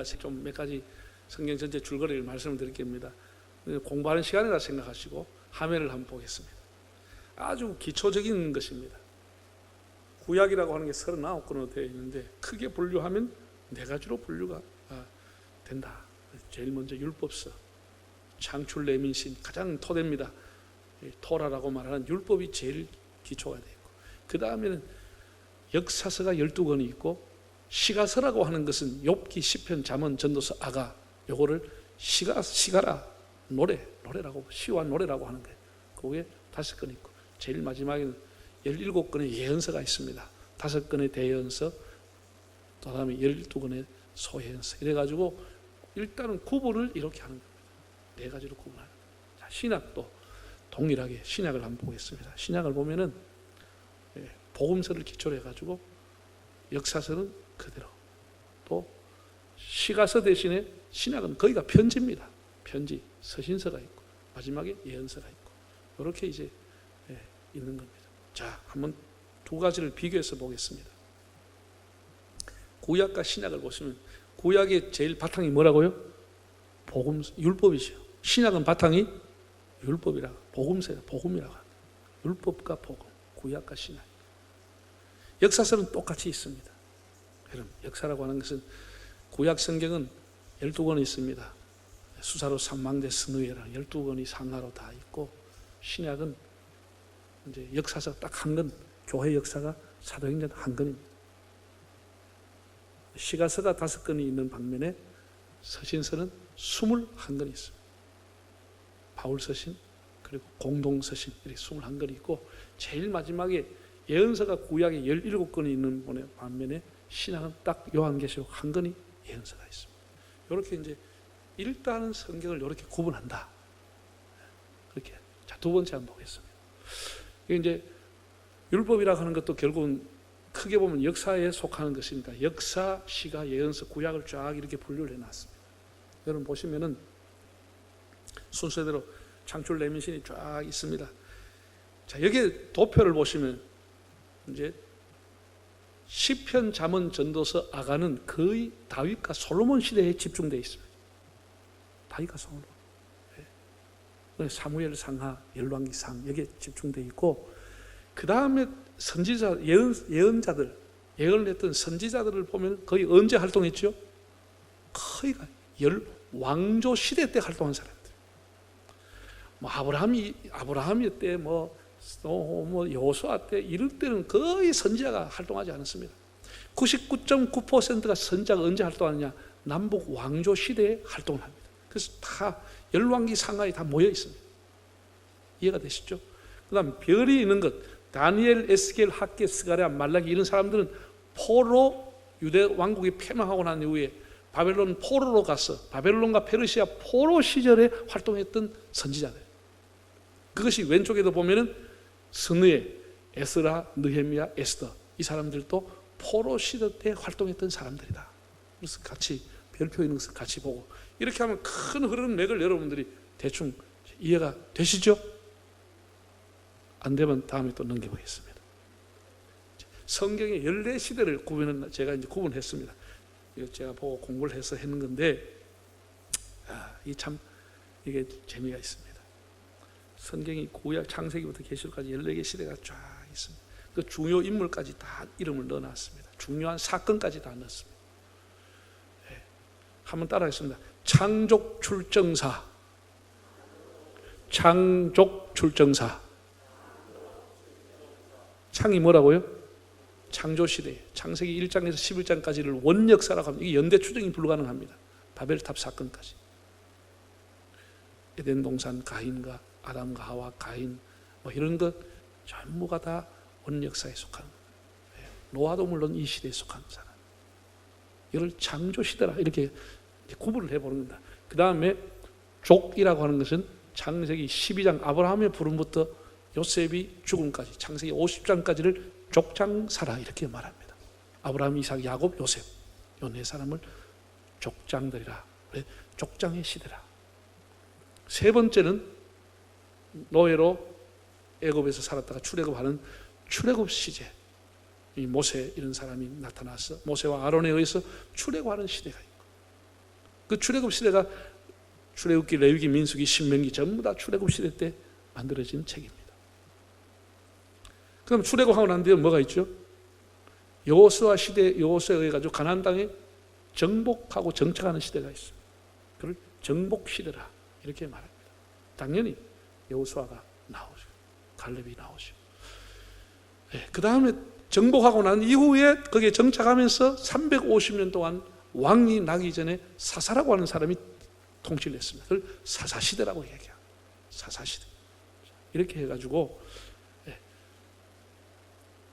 제가 좀 몇 가지 성경 전체 줄거리를 말씀을 드리겠습니다. 공부하는 시간이라 생각하시고 화면을 한번 보겠습니다. 아주 기초적인 것입니다. 구약이라고 하는 게 39권으로 되어 있는데 크게 분류하면 4가지로 분류가 된다. 제일 먼저 율법서, 창출 내민신 가장 토대입니다. 토라라고 말하는 율법이 제일 기초가 되어 있고, 그 다음에는 역사서가 12권이 있고, 시가서라고 하는 것은 욥기, 시편, 잠언, 전도서, 아가, 요거를 시가라, 노래라고, 시와 노래라고 하는 거예요. 그게 5권 있고, 제일 마지막에는 17권의 예언서가 있습니다. 5권의 대예언서, 그 다음에 12권의 소예언서. 이래가지고 일단은 구분을 이렇게 하는 겁니다. 4가지로 구분하는. 자, 신약도 동일하게 신약을 한번 보겠습니다. 신약을 보면은 복음서를 기초로 해가지고 역사서는 그대로, 또 시가서 대신에 신약은 거기가 편지입니다. 편지, 서신서가 있고 마지막에 예언서가 있고 이렇게 이제 있는 겁니다. 자, 한번 2가지를 비교해서 보겠습니다. 구약과 신약을 보시면 구약의 제일 바탕이 뭐라고요? 율법이죠. 신약은 바탕이 율법이라고, 복음이라고 합니다. 율법과 복음, 구약과 신약. 역사서는 똑같이 있습니다. 여러분, 역사라고 하는 것은 구약 성경은 12권이 있습니다. 수사로 산망대 스누에랑 12권이 상하로 다 있고, 신약은 이제 역사서 딱 1권, 교회 역사가 사도행전 1권입니다. 시가서가 5권이 있는 반면에 서신서는 21권이 있습니다. 바울서신, 그리고 공동서신, 이렇게 21권이 있고, 제일 마지막에 예언서가 구약에 17권이 있는 반면에 신약은 딱 요한계시록 1권이 예언서가 있습니다. 이렇게 이제 일단은 성경을 이렇게 구분한다. 그렇게. 자, 2번째 한번 보겠습니다. 이게 이제 율법이라고 하는 것도 결국은 크게 보면 역사에 속하는 것이니까 역사, 시가, 예언서, 구약을 쫙 이렇게 분류를 해놨습니다. 여러분 보시면은 순서대로 창출 내민신이 쫙 있습니다. 자, 여기에 도표를 보시면 이제 시편, 잠언, 전도서, 아가는 거의 다윗과 솔로몬 시대에 집중되어 있습니다. 다윗과 솔로몬, 사무엘 상하, 열왕기 상, 여기에 집중되어 있고, 그 다음에 선지자, 예언자들, 예언을 했던 선지자들을 보면 거의 언제 활동했죠? 거의 왕조 시대 때 활동한 사람들. 뭐 아브라함이 때, 여호수아 때, 이럴 때는 거의 선지자가 활동하지 않았습니다. 99.9%가 선지자가 언제 활동하느냐? 남북 왕조 시대에 활동을 합니다. 그래서 다 열왕기 상하에 다 모여 있습니다. 이해가 되시죠? 그 다음 별이 있는 것, 다니엘, 에스겔, 학개, 스가랴, 말라기, 이런 사람들은 포로, 유대 왕국이 폐망하고 난 이후에 바벨론 포로로 가서 바벨론과 페르시아 포로 시절에 활동했던 선지자들. 그것이 왼쪽에도 보면은 스느에, 에스라, 느헤미야, 에스더, 이 사람들도 포로 시대 때 활동했던 사람들이다. 그래서 같이 별표 있는 것을 같이 보고, 이렇게 하면 큰 흐르는 맥을 여러분들이 대충 이해가 되시죠? 안 되면 다음에 또 넘겨보겠습니다. 성경의 14시대를 제가 이제 구분했습니다. 제가 보고 공부를 해서 했는 건데, 이게 재미가 있습니다. 성경이 구약 창세기부터 계시록까지 14개 시대가 쫙 있습니다. 그 중요 인물까지 다 이름을 넣어놨습니다. 중요한 사건까지 다 넣었습니다. 한번 따라하겠습니다. 창족 출정사. 창이 뭐라고요? 창조시대, 창세기 1장에서 11장까지를 원역사라고 합니다. 이게 연대 추정이 불가능합니다. 바벨탑 사건까지. 에덴 동산 가인과 아담과 하와, 가인, 이런 것 전부가 다 원역사에 속하는 거예요. 노아도 물론 이 시대에 속하는 사람. 이걸 창조시대라 이렇게 구분을 해보는 겁니다. 그 다음에 족이라고 하는 것은 창세기 12장 아브라함의 부름부터 요셉이 죽음까지, 창세기 50장까지를 족장사라 이렇게 말합니다. 아브라함, 이삭, 야곱, 요셉, 이 4사람을 족장들이라, 족장의 시대라. 3번째는 노예로 애굽에서 살았다가 출애굽하는 출애굽 시제. 이 모세 이런 사람이 나타나서 모세와 아론에 의해서 출애굽하는 시대가 있고, 그 출애굽 시대가 출애굽기, 레위기, 민수기, 신명기 전부 다 출애굽 시대 때 만들어진 책입니다. 그럼 출애굽하고 난 뒤에 뭐가 있죠? 여호수아 시대, 여호수아에 의해 가지고 가나안 땅에 정복하고 정착하는 시대가 있어요. 그걸 정복 시대라 이렇게 말합니다. 당연히 여호수아가 나오죠. 갈렙이 나오죠. 네, 그 다음에 정복하고 난 이후에 거기에 정착하면서 350년 동안 왕이 나기 전에 사사라고 하는 사람이 통치를 했습니다. 그걸 사사시대라고 얘기해요. 사사시대. 이렇게 해가지고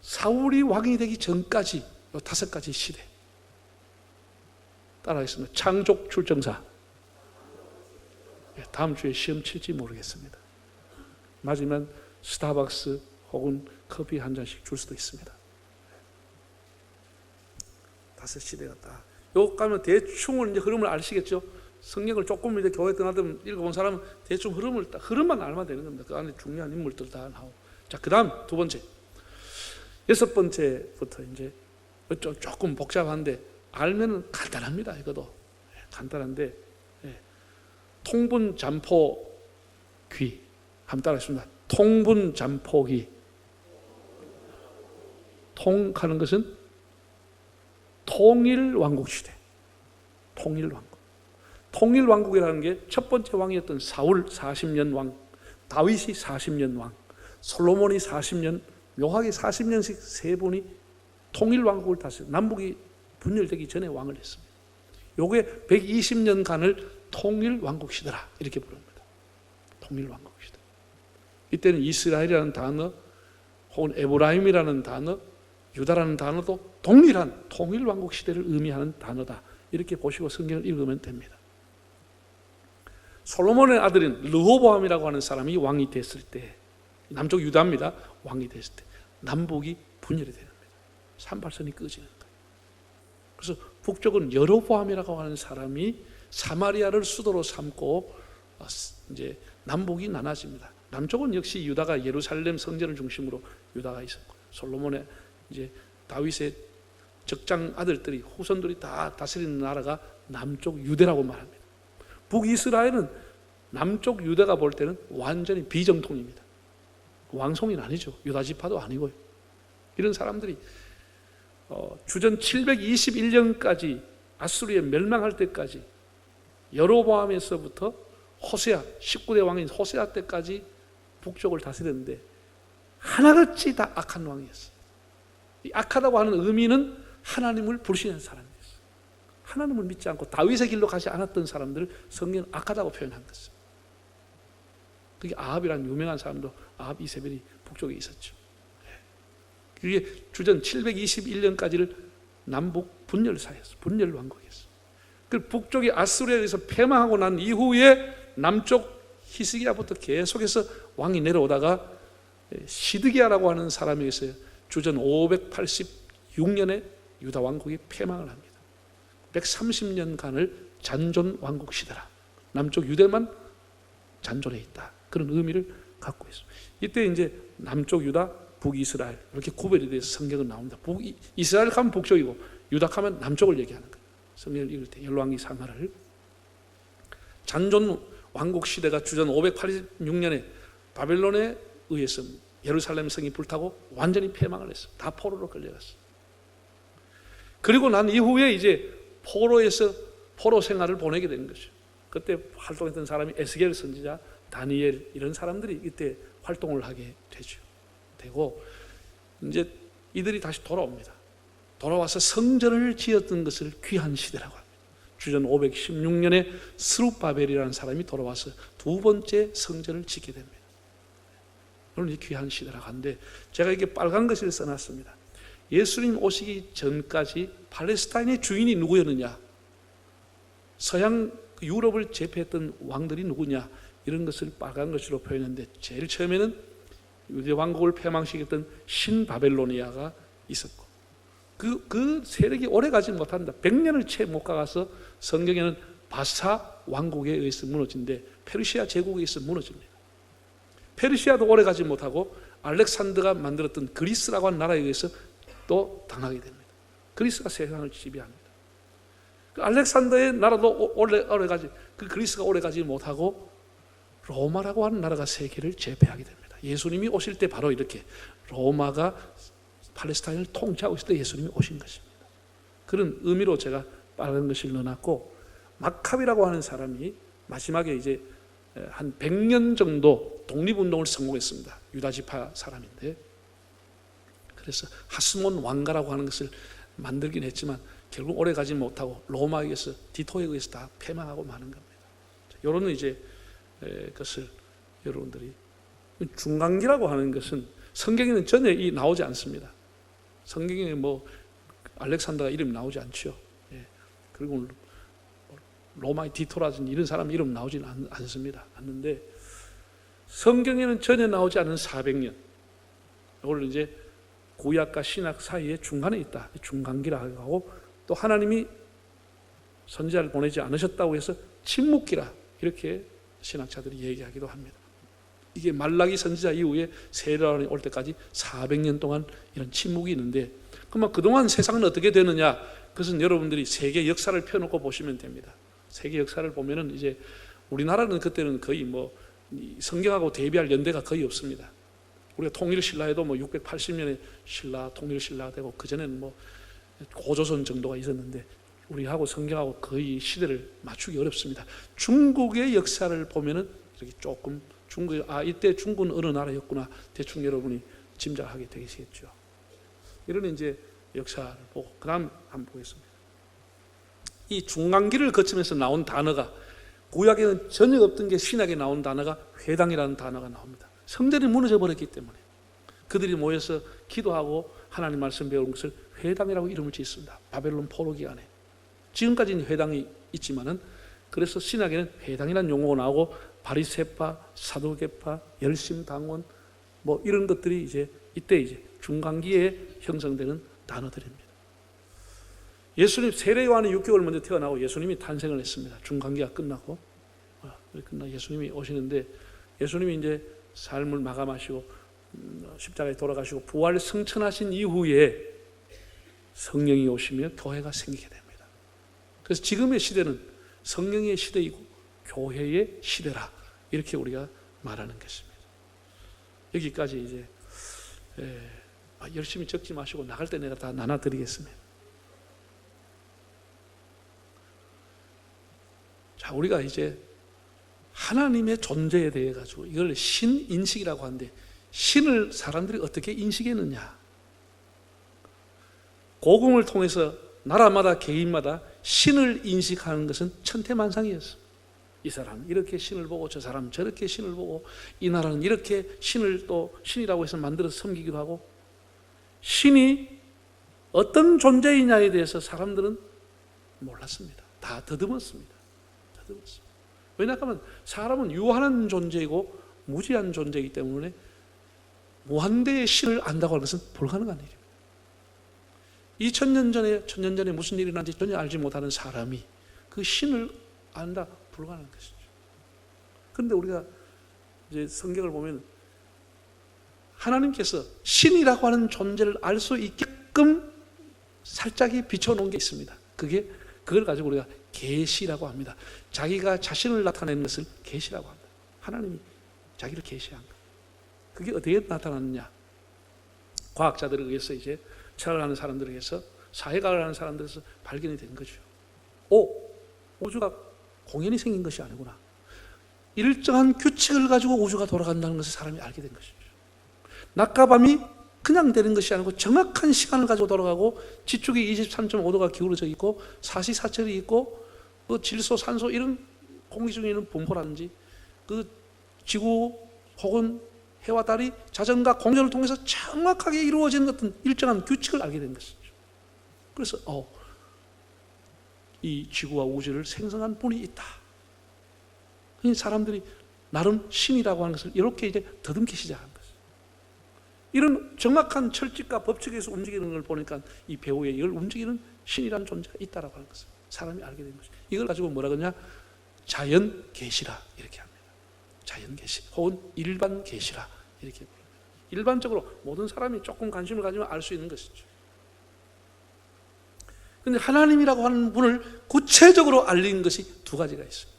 사울이 왕이 되기 전까지 이 5가지 시대 따라하겠습니다. 창족 출정사. 다음 주에 시험 칠지 모르겠습니다. 맞으면 스타벅스 혹은 커피 한 잔씩 줄 수도 있습니다. 5시대가 딱. 요 가면 대충은 이제 흐름을 아시겠죠? 성경을 조금 이제 교회 떠나든 읽어본 사람은 대충 흐름만 알면 되는 겁니다. 그 안에 중요한 인물들 다 나오고. 자, 그 다음 2번째. 6번째부터 이제 조금 복잡한데 알면은 간단합니다. 이것도 간단한데 통분잠포귀 한번 따라하겠습니다. 통분잠포귀. 통하는 것은 통일왕국시대. 통일왕국. 통일왕국이라는 게 첫 번째 왕이었던 사울 40년 왕, 다윗이 40년 왕, 솔로몬이 40년, 묘하게 40년씩 세 분이 통일왕국을 다스려 남북이 분열되기 전에 왕을 했습니다. 요게 120년간을 통일왕국시대라 이렇게 부릅니다. 통일왕국시대. 이때는 이스라엘이라는 단어 혹은 에브라임이라는 단어, 유다라는 단어도 동일한 통일왕국시대를 의미하는 단어다 이렇게 보시고 성경을 읽으면 됩니다. 솔로몬의 아들인 르호보암이라고 하는 사람이 왕이 됐을 때, 남쪽 유다입니다. 왕이 됐을 때 남북이 분열이 되는 겁니다. 산발선이 꺼지는 거예요. 그래서 북쪽은 여로보암이라고 하는 사람이 사마리아를 수도로 삼고 이제 남북이 나눠집니다. 남쪽은 역시 유다가 예루살렘 성전을 중심으로 유다가 있었고, 솔로몬의 이제 다윗의 적장 아들들이 후손들이 다 다스리는 나라가 남쪽 유대라고 말합니다. 북이스라엘은 남쪽 유대가 볼 때는 완전히 비정통입니다. 왕송이는 아니죠. 유다 지파도 아니고요. 이런 사람들이 주전 721년까지 아수르에 멸망할 때까지 여로보암에서부터 호세아 19대 왕인 호세아 때까지 북쪽을 다스렸는데 하나같이 다 악한 왕이었어요. 이 악하다고 하는 의미는 하나님을 불신하는 사람이었어요. 하나님을 믿지 않고 다윗의 길로 가지 않았던 사람들을 성경은 악하다고 표현한 것입니다. 그게 아합이라는 유명한 사람도 아합 이세벨이 북쪽에 있었죠. 그게 주전 721년까지를 남북 분열 사회였어요. 분열 왕국이었어요. 그 북쪽이 아수르에 의해서 패망하고 난 이후에 남쪽 히스기야부터 계속해서 왕이 내려오다가 시드기야라고 하는 사람에 의해서 주전 586년에 유다 왕국이 패망을 합니다. 130년간을 잔존 왕국 시대라. 남쪽 유대만 잔존해 있다. 그런 의미를 갖고 있습니다. 이때 이제 남쪽 유다, 북이스라엘 이렇게 구별이 돼서 성경은 나옵니다. 이스라엘 가면 북쪽이고 유다 가면 남쪽을 얘기하는 거예요. 성경을 읽을 때 열왕기 상하를 잔존 왕국 시대가 주전 586년에 바벨론에 의해서 예루살렘 성이 불타고 완전히 패망을 했어요. 다 포로로 끌려갔어요. 그리고 난 이후에 이제 포로에서 포로 생활을 보내게 되는 것이죠. 그때 활동했던 사람이 에스겔 선지자, 다니엘 이런 사람들이 이때 활동을 하게 되고 이제 이들이 다시 돌아옵니다. 돌아와서 성전을 지었던 것을 귀한 시대라고 합니다. 주전 516년에 스룹바벨이라는 사람이 돌아와서 두 번째 성전을 짓게 됩니다. 물론 이 귀한 시대라고 하는데 제가 이게 빨간 글씨를 써놨습니다. 예수님 오시기 전까지 팔레스타인의 주인이 누구였느냐, 서양 유럽을 제패했던 왕들이 누구냐, 이런 것을 빨간 글씨로 표현했는데 제일 처음에는 유대 왕국을 패망시켰던 신바벨로니아가 있었고 그 세력이 오래 가지 못한다. 100년을 채 못 가서 성경에는 바사 왕국에 의해서 무너진데 페르시아 제국에 의해서 무너집니다. 페르시아도 오래 가지 못하고 알렉산더가 만들었던 그리스라고 하는 나라에 의해서 또 당하게 됩니다. 그리스가 세상을 지배합니다. 그 알렉산더의 나라도 오래가지, 그 그리스가 오래가지 못하고 로마라고 하는 나라가 세계를 제패하게 됩니다. 예수님이 오실 때 바로 이렇게 로마가 팔레스타인을 통치하고 있을 때 예수님이 오신 것입니다. 그런 의미로 제가 빠른 것을 넣어놨고, 마카비라고 하는 사람이 마지막에 이제 한 100년 정도 독립운동을 성공했습니다. 유다지파 사람인데, 그래서 하스몬 왕가라고 하는 것을 만들긴 했지만 결국 오래 가지 못하고 로마에 의해서, 디토에 의해서 다 패망하고 마는 겁니다. 이런 이제 것을 여러분들이, 중간기라고 하는 것은 성경에는 전혀 나오지 않습니다. 성경에 뭐 알렉산더가 이름이 나오지 않죠. 그리고 로마의 디토라든지 이런 사람 이름 나오지는 않습니다. 않는데 성경에는 전혀 나오지 않은 400년, 이걸 이제 구약과 신약 사이에 중간에 있다, 중간기라고 하고, 또 하나님이 선지자를 보내지 않으셨다고 해서 침묵기라, 이렇게 신학자들이 얘기하기도 합니다. 이게 말라기 선지자 이후에 세례요한이 올 때까지 400년 동안 이런 침묵이 있는데, 그러면 그동안 세상은 어떻게 되느냐? 그것은 여러분들이 세계 역사를 펴놓고 보시면 됩니다. 세계 역사를 보면은 이제 우리나라는 그때는 거의 뭐 성경하고 대비할 연대가 거의 없습니다. 우리가 통일신라에도 뭐 680년에 신라, 통일신라가 되고, 그전에는 뭐 고조선 정도가 있었는데 우리하고 성경하고 거의 시대를 맞추기 어렵습니다. 중국의 역사를 보면은 이렇게 조금 중국이, 이때 중국은 어느 나라였구나, 대충 여러분이 짐작하게 되시겠죠. 이런 이제 역사를 보고, 그 다음 한번 보겠습니다. 이 중간기를 거치면서 나온 단어가, 구약에는 전혀 없던 게 신약에 나온 단어가 회당이라는 단어가 나옵니다. 성전이 무너져 버렸기 때문에 그들이 모여서 기도하고 하나님 말씀 배우는 것을 회당이라고 이름을 짓습니다. 바벨론 포로 기간에. 지금까지는 회당이 있지만은, 그래서 신약에는 회당이라는 용어가 나오고, 바리새파, 사두개파, 열심당원 뭐 이런 것들이 이제 이때 이제 중간기에 형성되는 단어들입니다. 예수님 세례요한이 6개월 먼저 태어나고 예수님이 탄생을 했습니다. 중간기가 끝나고 예수님이 오시는데, 예수님이 이제 삶을 마감하시고 십자가에 돌아가시고 부활 승천하신 이후에 성령이 오시며 교회가 생기게 됩니다. 그래서 지금의 시대는 성령의 시대이고 교회의 시대라, 이렇게 우리가 말하는 것입니다. 여기까지 이제 열심히 적지 마시고 나갈 때 내가 다 나눠드리겠습니다. 자, 우리가 이제 하나님의 존재에 대해 가지고 이걸 신인식이라고 하는데, 신을 사람들이 어떻게 인식했느냐? 복음을 통해서 나라마다 개인마다 신을 인식하는 것은 천태만상이었어. 이 사람은 이렇게 신을 보고, 저 사람은 저렇게 신을 보고, 이 나라는 이렇게 신을 또 신이라고 해서 만들어서 섬기기도 하고, 신이 어떤 존재이냐에 대해서 사람들은 몰랐습니다. 다 더듬었습니다. 왜냐하면 사람은 유한한 존재이고 무지한 존재이기 때문에 무한대의 신을 안다고 하는 것은 불가능한 일입니다. 2000년 전에, 1000년 전에 무슨 일이 났는지 전혀 알지 못하는 사람이 그 신을 안다, 불가능한 것이죠. 그런데 우리가 이제 성경을 보면 하나님께서 신이라고 하는 존재를 알 수 있게끔 살짝이 비춰놓은 게 있습니다. 그걸 가지고 우리가 계시라고 합니다. 자기가 자신을 나타내는 것을 계시라고 합니다. 하나님이 자기를 계시한 것. 그게 어떻게 나타났느냐? 과학자들에 의해서, 이제 철학을 하는 사람들에 의해서, 사회과학을 하는 사람들에서 발견이 된 거죠. 우주가 공연히 생긴 것이 아니구나. 일정한 규칙을 가지고 우주가 돌아간다는 것을 사람이 알게 된 것이죠. 낮과 밤이 그냥 되는 것이 아니고 정확한 시간을 가지고 돌아가고, 지축이 23.5도가 기울어져 있고, 사시사철이 있고, 그 질소, 산소 이런 공기 중에 있는 분포라든지, 그 지구 혹은 해와 달이 자전과 공전을 통해서 정확하게 이루어지는 어떤 일정한 규칙을 알게 된 것이죠. 그래서 이 지구와 우주를 생성한 분이 있다. 사람들이 나름 신이라고 하는 것을 이렇게 이제 더듬기 시작한 것이죠. 이런 정확한 철칙과 법칙에서 움직이는 걸 보니까 이 배후에 이걸 움직이는 신이라는 존재가 있다라고 하는 것을 사람이 알게 된 것이죠. 이걸 가지고 뭐라 그러냐? 자연 계시라 이렇게 합니다. 자연 계시 혹은 일반 계시라 이렇게 부릅니다. 일반적으로 모든 사람이 조금 관심을 가지면 알 수 있는 것이죠. 그런데 하나님이라고 하는 분을 구체적으로 알린 것이 두 가지가 있어요.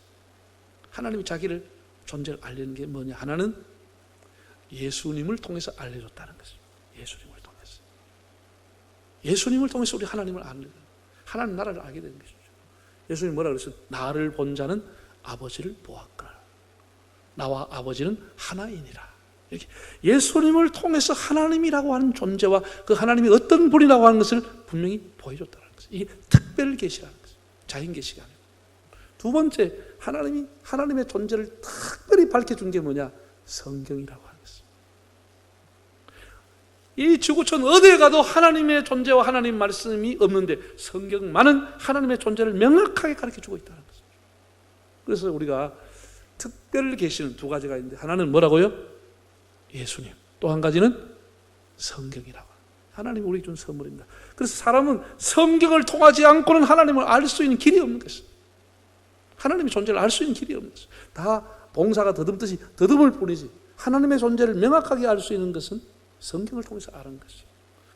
하나님이 자기를 존재를 알리는 게 뭐냐? 하나는 예수님을 통해서 알려줬다는 것입니다. 예수님을 통해서 우리 하나님을 아는 거예요. 하나님 나라를 알게 되는 것이죠. 예수님이 뭐라 그랬어요? 나를 본 자는 아버지를 보았거나 나와 아버지는 하나이니라. 이렇게 예수님을 통해서 하나님이라고 하는 존재와 그 하나님이 어떤 분이라고 하는 것을 분명히 보여줬다는 것이죠. 이게 특별 계시라는 것이죠. 자연 계시가 아니고. 두 번째, 하나님의 존재를 특별히 밝혀준 게 뭐냐? 성경이라고 하는 것이죠. 이 지구촌 어디에 가도 하나님의 존재와 하나님 말씀이 없는데 성경만은 하나님의 존재를 명확하게 가르쳐주고 있다는 것이죠. 그래서 우리가 특별 계시는 두 가지가 있는데 하나는 뭐라고요? 예수님. 또 한 가지는 성경이라고. 하나님이 우리에게 준 선물입니다. 그래서 사람은 성경을 통하지 않고는 하나님을 알 수 있는 길이 없는 것입니다. 하나님의 존재를 알 수 있는 길이 없는 것입니다. 다 봉사가 더듬듯이 더듬을 뿐이지 하나님의 존재를 명확하게 알 수 있는 것은 성경을 통해서 아는 것이죠.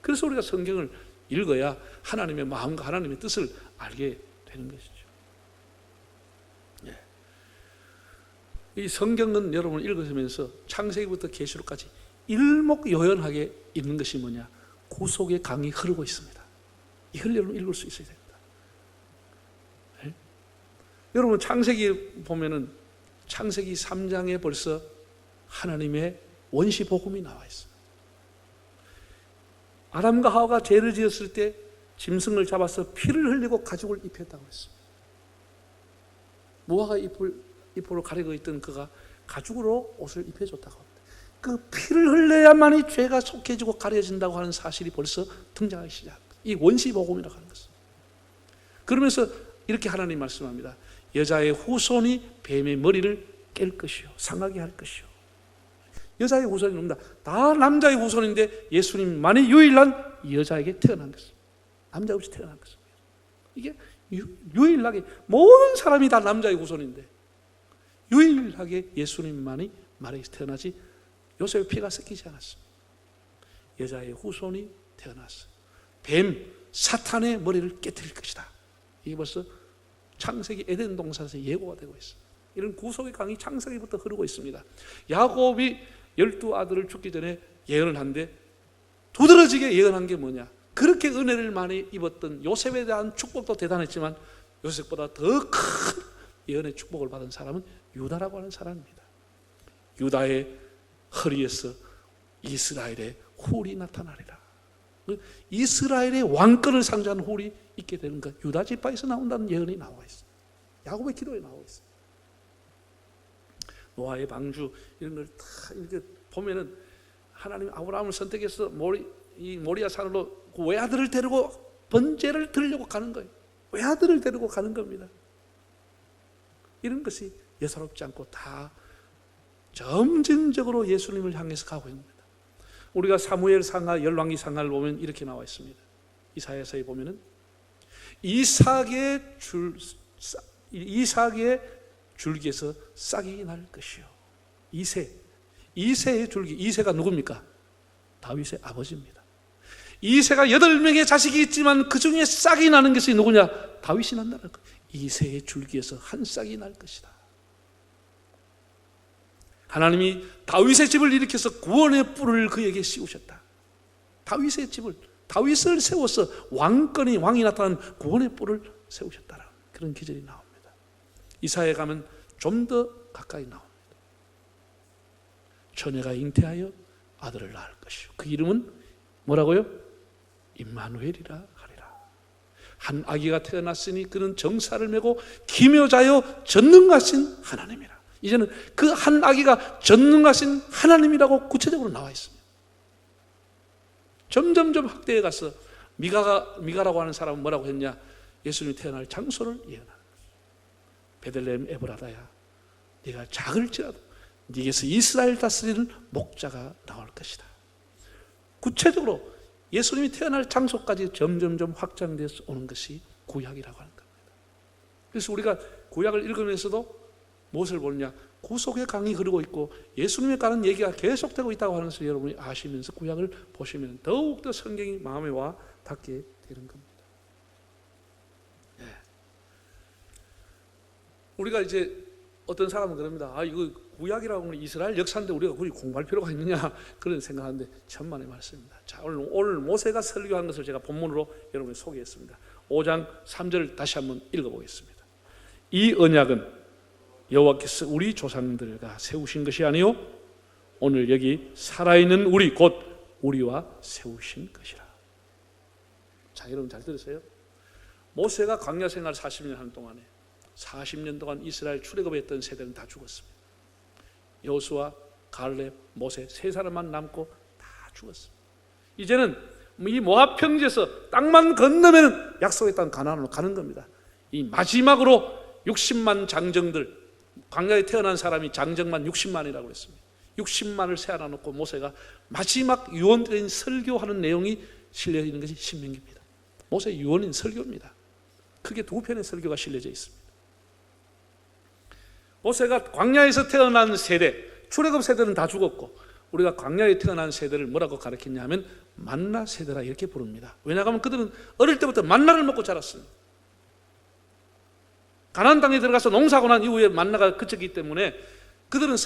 그래서 우리가 성경을 읽어야 하나님의 마음과 하나님의 뜻을 알게 되는 것이죠. 이 성경은 여러분 읽으시면서 창세기부터 계시록까지 일목요연하게 있는 것이 뭐냐? 구속의 강이 흐르고 있습니다. 이걸 여러분 읽을 수 있어야 됩니다. 네? 여러분 창세기 보면은 창세기 3장에 벌써 하나님의 원시 복음이 나와 있어요. 아담과 하와가 죄를 지었을 때 짐승을 잡아서 피를 흘리고 가죽을 입혔다고 했습니다. 무화과 잎으로 가리고 있던 그가 가죽으로 옷을 입혀줬다고 합니다. 그 피를 흘려야만이 죄가 속해지고 가려진다고 하는 사실이 벌써 등장하기 시작합니다. 이 원시 복음이라고 하는 것은. 그러면서 이렇게 하나님 말씀합니다. 여자의 후손이 뱀의 머리를 깰 것이요 상하게 할 것이요. 여자의 후손이 옵니다. 다 남자의 후손인데 예수님만이 유일한 여자에게 태어난 것입니다. 남자 없이 태어난 것입니다. 이게 유일하게 모든 사람이 다 남자의 후손인데 유일하게 예수님만이 마리아에서 태어나지 요셉의 피가 섞이지 않았습니다. 여자의 후손이 태어났어요. 뱀, 사탄의 머리를 깨뜨릴 것이다. 이게 벌써 창세기 에덴 동산에서 예고가 되고 있어요. 이런 구속의 강이 창세기부터 흐르고 있습니다. 야곱이 12아들을 죽기 전에 예언을 한데 두드러지게 예언한 게 뭐냐? 그렇게 은혜를 많이 입었던 요셉에 대한 축복도 대단했지만 요셉보다 더 큰 예언의 축복을 받은 사람은 유다라고 하는 사람입니다. 유다의 허리에서 이스라엘의 훌이 나타나리라. 이스라엘의 왕권을 상징하는 훌이 있게 되는 것. 유다 지파에서 나온다는 예언이 나와 있어요. 야곱의 기도에 나와 있어요. 노아의 방주 이런 걸 다 이렇게 보면은 하나님 아브라함을 선택해서 모리아 산으로 그 외아들을 데리고 번제를 드리려고 가는 거예요. 외아들을 데리고 가는 겁니다. 이런 것이 예사롭지 않고 다 점진적으로 예수님을 향해서 가고 있는 겁니다. 우리가 사무엘 상하, 열왕기 상하를 보면 이렇게 나와 있습니다. 이사야서에 보면은 이삭의 줄기에서 싹이 날 것이요. 이새의 줄기. 이새가 누굽니까? 다윗의 아버지입니다. 이새가 8명의 자식이 있지만 그 중에 싹이 나는 것이 누구냐? 다윗이 난다는 거예요. 이새의 줄기에서 한 싹이 날 것이다. 하나님이 다윗의 집을 일으켜서 구원의 뿔을 그에게 씌우셨다. 다윗의 집을, 다윗을 세워서 왕이 나타난 구원의 뿔을 세우셨다라는 그런 기절이 나옵니다. 이사야에 가면 좀 더 가까이 나옵니다. 처녀가 잉태하여 아들을 낳을 것이요. 그 이름은 뭐라고요? 임마누엘이라 하리라. 한 아기가 태어났으니 그는 정사를 메고 기묘자여 전능하신 하나님이라. 이제는 그 한 아기가 전능하신 하나님이라고 구체적으로 나와 있습니다. 점점점 확대해 가서 미가라고 하는 사람은 뭐라고 했냐? 예수님이 태어날 장소를 예언하는 거예요. 베들레헴 에브라다야, 네가 작을지라도 네게서 이스라엘 다스리는 목자가 나올 것이다. 구체적으로 예수님이 태어날 장소까지 점점점 확장되어서 오는 것이 구약이라고 하는 겁니다. 그래서 우리가 구약을 읽으면서도 무엇을 보느냐? 구속의 강이 흐르고 있고 예수님에 관한 얘기가 계속되고 있다고 하는 것을 여러분이 아시면서 구약을 보시면 더욱더 성경이 마음에 와 닿게 되는 겁니다. 우리가 이제 어떤 사람은 그럽니다. 아, 이거 구약이라고 하면 이스라엘 역사인데 우리가 굳이 공부할 필요가 있느냐 그런 생각하는데 천만의 말씀입니다. 자, 오늘 모세가 설교한 것을 제가 본문으로 여러분에 소개했습니다. 5장 3절을 다시 한번 읽어보겠습니다. 이 언약은 여호와께서 우리 조상들과 세우신 것이 아니요 오늘 여기 살아있는 우리 곧 우리와 세우신 것이라. 자, 여러분 잘 들으세요. 모세가 광야 생활 40년 하는 동안에 40년 동안 이스라엘 출애굽했던 세대는 다 죽었습니다. 여호수아, 갈렙, 모세 세 사람만 남고 다 죽었습니다. 이제는 이 모압 평지에서 땅만 건너면 약속의 땅 가나안으로 가는 겁니다. 이 마지막으로 60만 장정들, 광야에 태어난 사람이 장정만 60만이라고 했습니다. 60만을 세안아 놓고 모세가 마지막 유언적인 설교하는 내용이 실려 있는 것이 신명기입니다. 모세 유언인 설교입니다. 크게 두 편의 설교가 실려져 있습니다. 모세가 광야에서 태어난 세대, 출애굽 세대는 다 죽었고 우리가 광야에 태어난 세대를 뭐라고 가르쳤냐면 만나 세대라 이렇게 부릅니다. 왜냐하면 그들은 어릴 때부터 만나를 먹고 자랐습니다. 가나안 땅에 들어가서 농사하고 난 이후에 만나가 그쳤기 때문에 그들은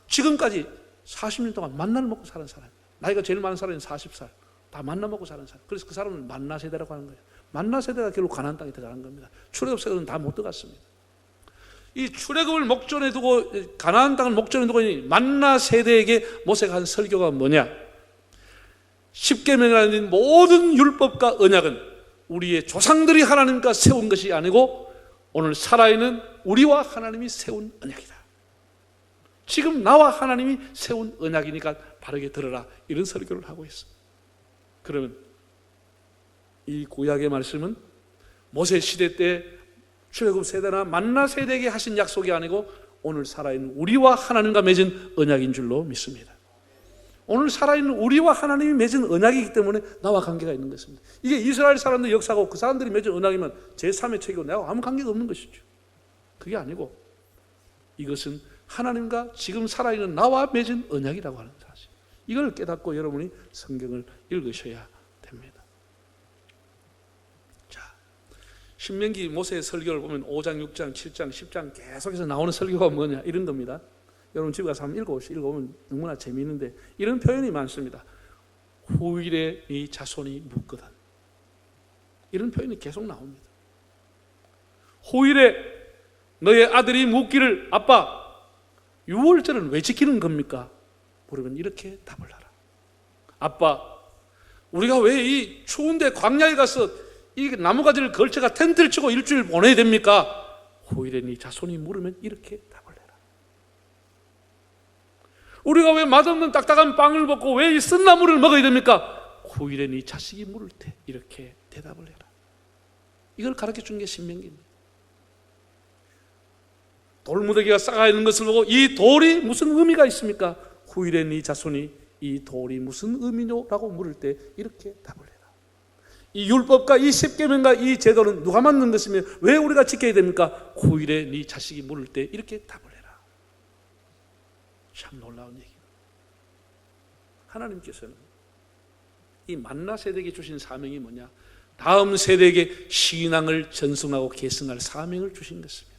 지금까지 40년 동안 만나를 먹고 사는 사람, 나이가 제일 많은 사람은 40살, 다 만나 먹고 사는 사람. 그래서 그 사람은 만나 세대라고 하는 거예요. 만나 세대가 결국 가나안 땅에 들어가는 겁니다. 출애굽 세대는 다 못 들어갔습니다. 이 출애굽을 목전에 두고 가나안 땅을 목전에 두고 만나 세대에게 모세가 한 설교가 뭐냐? 십계명이라는 모든 율법과 언약은 우리의 조상들이 하나님과 세운 것이 아니고 오늘 살아있는 우리와 하나님이 세운 언약이다. 지금 나와 하나님이 세운 언약이니까 바르게 들어라, 이런 설교를 하고 있습니다. 그러면 이 구약의 말씀은 모세 시대 때 출애굽 세대나 만나 세대에게 하신 약속이 아니고 오늘 살아있는 우리와 하나님과 맺은 언약인 줄로 믿습니다. 오늘 살아있는 우리와 하나님이 맺은 언약이기 때문에 나와 관계가 있는 것입니다. 이게 이스라엘 사람들 역사고 그 사람들이 맺은 언약이면 제3의 책이고 내가 아무 관계가 없는 것이죠. 그게 아니고 이것은 하나님과 지금 살아있는 나와 맺은 언약이라고 하는 사실, 이걸 깨닫고 여러분이 성경을 읽으셔야 됩니다. 자, 신명기 모세의 설교를 보면 5장, 6장, 7장, 10장 계속해서 나오는 설교가 뭐냐 이런 겁니다. 여러분 집에 가서 한번 읽어보면 너무나 재미있는데 이런 표현이 많습니다. 후일에 이 자손이 묻거든, 이런 표현이 계속 나옵니다. 후일에 너의 아들이 묻기를 아빠 유월절은 왜 지키는 겁니까? 물으면 이렇게 답을 하라. 아빠, 우리가 왜 이 추운데 광야에 가서 이 나무가지를 걸쳐가 텐트를 치고 일주일 보내야 됩니까? 후일에 네 자손이 물으면 이렇게 답을 해라. 우리가 왜 맛없는 딱딱한 빵을 먹고 왜 이 쓴 나물을 먹어야 됩니까? 후일에 네 자식이 물을 때 이렇게 대답을 해라. 이걸 가르쳐준 게 신명기입니다. 돌무더기가 쌓아 있는 것을 보고 이 돌이 무슨 의미가 있습니까? 후일에 네 자손이 이 돌이 무슨 의미뇨? 라고 물을 때 이렇게 답을 해라. 이 율법과 이 십계명과 이 제도는 누가 만든 것이며 왜 우리가 지켜야 됩니까? 후일에 네 자식이 물을 때 이렇게 답을 해라. 참 놀라운 얘기입니다. 하나님께서는 이 만나 세대에게 주신 사명이 뭐냐? 다음 세대에게 신앙을 전승하고 계승할 사명을 주신 것입니다.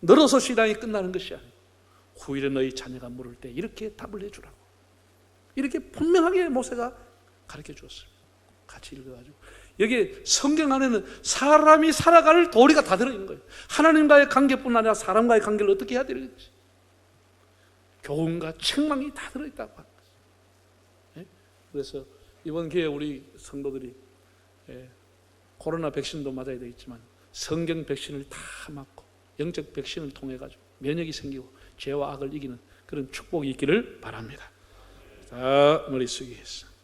늘어서 신앙이 끝나는 것이 아니고 후일에 너희 자녀가 물을 때 이렇게 답을 해주라고, 이렇게 분명하게 모세가 가르쳐 주었습니다. 같이 읽어가지고 여기 성경 안에는 사람이 살아갈 도리가 다 들어있는 거예요. 하나님과의 관계뿐 아니라 사람과의 관계를 어떻게 해야 되는지, 교훈과 책망이 다 들어있다고 하는 거예요. 그래서 이번 기회에 우리 성도들이 코로나 백신도 맞아야 되겠지만 성경 백신을 다 맞고 영적 백신을 통해 가지고 면역이 생기고 죄와 악을 이기는 그런 축복이 있기를 바랍니다. 자, 머리 숙이겠습니다.